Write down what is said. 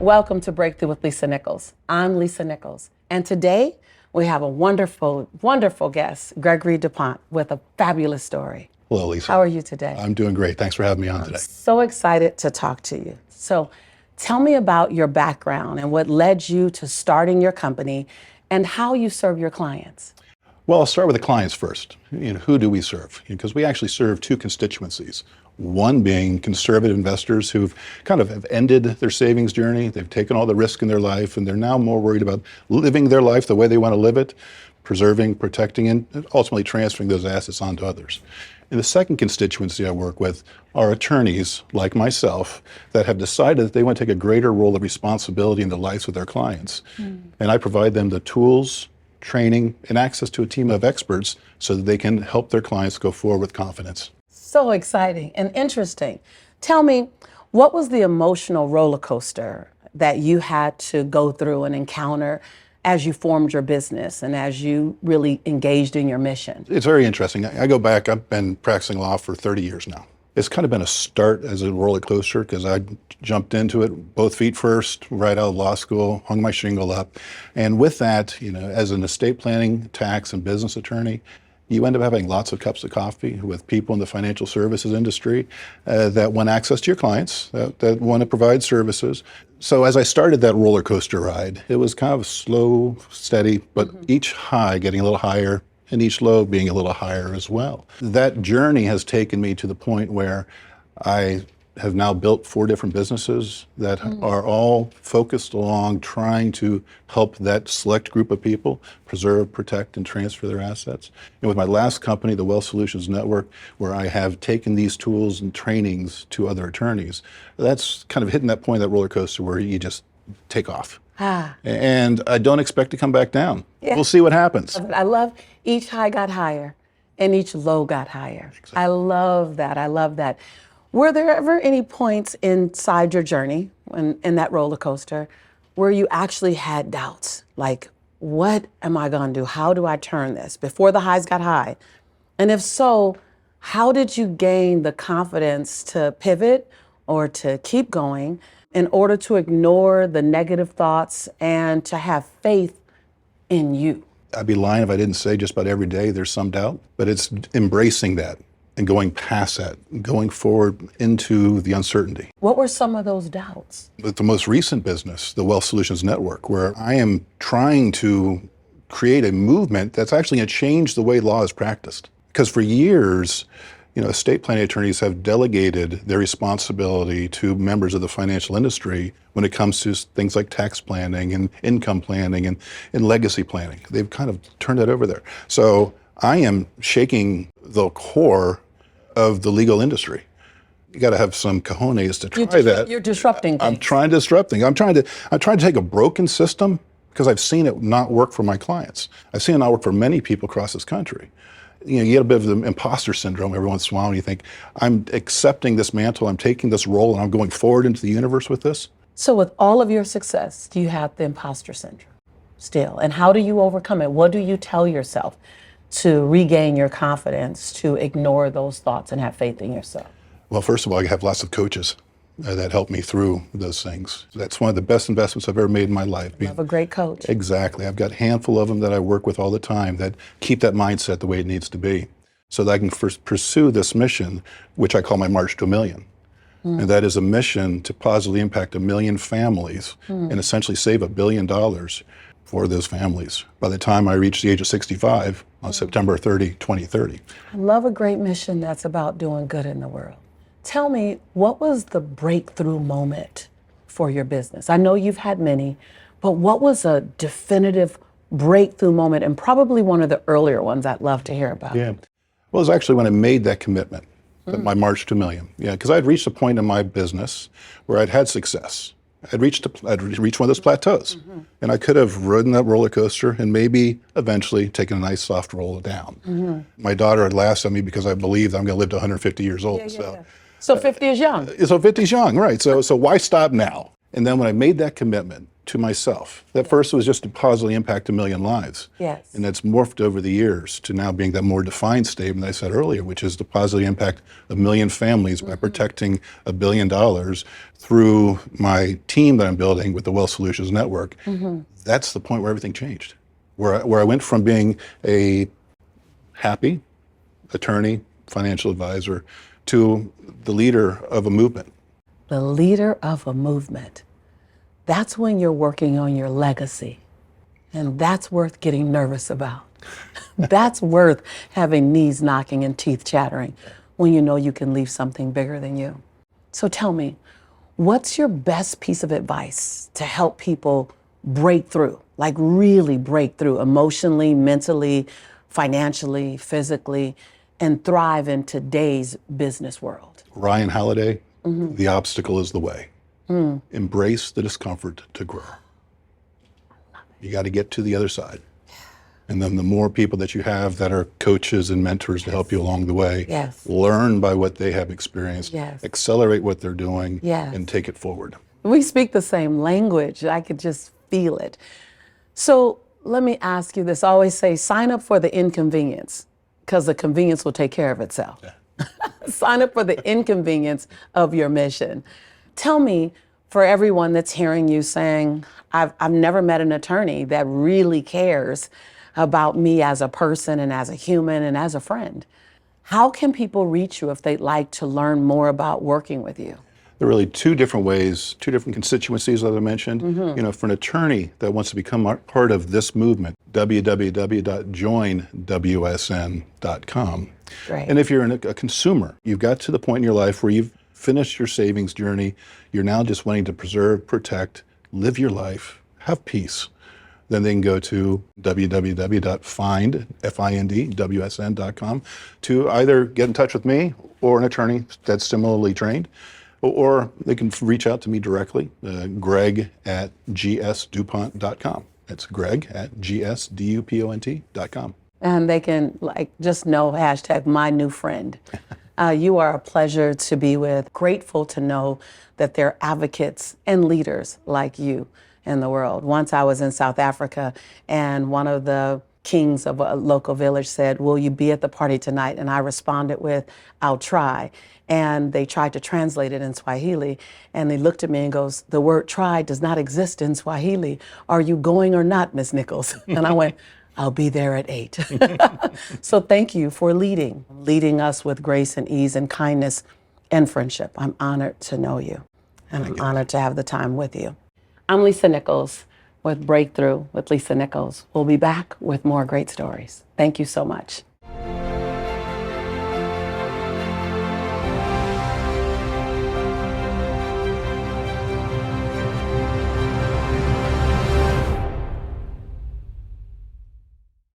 Welcome to Breakthrough with Lisa Nichols. I'm Lisa Nichols, and today we have a wonderful, wonderful guest, Gregory DuPont, with a fabulous story. Hello, Lisa. How are you today? I'm doing great. Thanks for having me on today. So excited to talk to you. So tell me about your background and what led you to starting your company and how you serve your clients. Well, I'll start with the clients first. Who do we serve? Because we actually serve two constituencies. One being conservative investors who've kind of have ended their savings journey. They've taken all the risk in their life, and they're now more worried about living their life the way they want to live it, preserving, protecting, and ultimately transferring those assets onto others. And the second constituency I work with are attorneys like myself that have decided that they want to take a greater role of responsibility in the lives of their clients. And I provide them the tools, training, and access to a team of experts so that they can help their clients go forward with confidence. So exciting and interesting. Tell me, what was the emotional roller coaster that you had to go through and encounter as you formed your business and as you really engaged in your mission? It's very interesting. I go back, I've been practicing law for 30 years now. It's kind of been a start as a roller coaster because I jumped into it both feet first, right out of law school, hung my shingle up. And with that, as an estate planning, tax, and business attorney, you end up having lots of cups of coffee with people in the financial services industry that want access to your clients, that want to provide services. So as I started that roller coaster ride, it was kind of slow, steady, but each high getting a little higher and each low being a little higher as well. That journey has taken me to the point where I have now built 4 different businesses that are all focused along trying to help that select group of people preserve, protect, and transfer their assets. And with my last company, the Wealth Solutions Network, where I have taken these tools and trainings to other attorneys, that's kind of hitting that point of that roller coaster where you just take off. And I don't expect to come back down. Yeah. We'll see what happens. I love each high got higher and each low got higher. Exactly. I love that. I love that. Were there ever any points inside your journey, in that roller coaster, where you actually had doubts? Like, what am I going to do? How do I turn this before the highs got high? And if so, how did you gain the confidence to pivot or to keep going in order to ignore the negative thoughts and to have faith in you? I'd be lying if I didn't say just about every day there's some doubt, but it's embracing that and going past that, going forward into the uncertainty. What were some of those doubts? With the most recent business, the Wealth Solutions Network, where I am trying to create a movement that's actually going to change the way law is practiced. Because for years, estate planning attorneys have delegated their responsibility to members of the financial industry when it comes to things like tax planning and income planning and legacy planning. They've kind of turned that over there. So I am shaking the core of the legal industry. You got to have some cojones to try that. You're disrupting things. I'm trying to disrupt things. I'm trying to take a broken system because I've seen it not work for my clients. I've seen it not work for many people across this country. You get a bit of the imposter syndrome every once in a while, and you think, I'm accepting this mantle, I'm taking this role, and I'm going forward into the universe with this. So with all of your success, do you have the imposter syndrome still? And how do you overcome it? What do you tell yourself to regain your confidence, to ignore those thoughts and have faith in yourself? Well, first of all, I have lots of coaches that help me through those things. That's one of the best investments I've ever made in my life. I have a great coach. Exactly. I've got a handful of them that I work with all the time that keep that mindset the way it needs to be so that I can first pursue this mission, which I call my March to $1 Million. And that is a mission to positively impact 1 million families and essentially save $1 billion for those families by the time I reach the age of 65 on September 30, 2030. I love a great mission that's about doing good in the world. Tell me, what was the breakthrough moment for your business? I know you've had many, but what was a definitive breakthrough moment, and probably one of the earlier ones I'd love to hear about? Yeah. Well, it was actually when I made that commitment, my March to $1 Million. Yeah, because I'd reached a point in my business where I'd had success. I'd reached one of those plateaus, and I could have ridden that roller coaster and maybe eventually taken a nice soft roll down. My daughter had laughed at me because I believed I'm going to live to 150 years old. So 50 is young. So 50 is young, right? So why stop now? And then when I made that commitment, to myself. At first it was just to positively impact 1 million lives. Yes. And that's morphed over the years to now being that more defined statement I said earlier, which is to positively impact 1 million families by protecting $1 billion through my team that I'm building with the Wealth Solutions Network. That's the point where everything changed. Where I went from being a happy attorney, financial advisor, to the leader of a movement. The leader of a movement. That's when you're working on your legacy. And that's worth getting nervous about. That's worth having knees knocking and teeth chattering when you know you can leave something bigger than you. So tell me, what's your best piece of advice to help people break through, like really break through emotionally, mentally, financially, physically, and thrive in today's business world? Ryan Holiday, the obstacle is the way. Embrace the discomfort to grow. You got to get to the other side. And then the more people that you have that are coaches and mentors to help you along the way, learn by what they have experienced, accelerate what they're doing, and take it forward. We speak the same language. I could just feel it. So let me ask you this. I always say, sign up for the inconvenience, because the convenience will take care of itself. Sign up for the inconvenience of your mission. Tell me, for everyone that's hearing you saying, I've never met an attorney that really cares about me as a person and as a human and as a friend, how can people reach you if they'd like to learn more about working with you? There are really two different ways, two different constituencies, as I mentioned. You know, for an attorney that wants to become part of this movement, www.joinwsn.com. And if you're a consumer, you've got to the point in your life where you've finished your savings journey, you're now just wanting to preserve, protect, live your life, have peace, then they can go to www.findwsn.com to either get in touch with me or an attorney that's similarly trained, or they can reach out to me directly, greg@gsdupont.com. That's greg@gsdupont.com. And they can just know #my new friend. You are a pleasure to be with. Grateful to know that there are advocates and leaders like you in the world. Once I was in South Africa and one of the kings of a local village said, "Will you be at the party tonight?" And I responded with, "I'll try." And they tried to translate it in Swahili. And they looked at me and goes, "The word try does not exist in Swahili. Are you going or not, Miss Nichols?" And I went, "I'll be there at 8. So thank you for leading us with grace and ease and kindness and friendship. I'm honored to know you. And I'm honored to have the time with you. I'm Lisa Nichols with Breakthrough with Lisa Nichols. We'll be back with more great stories. Thank you so much.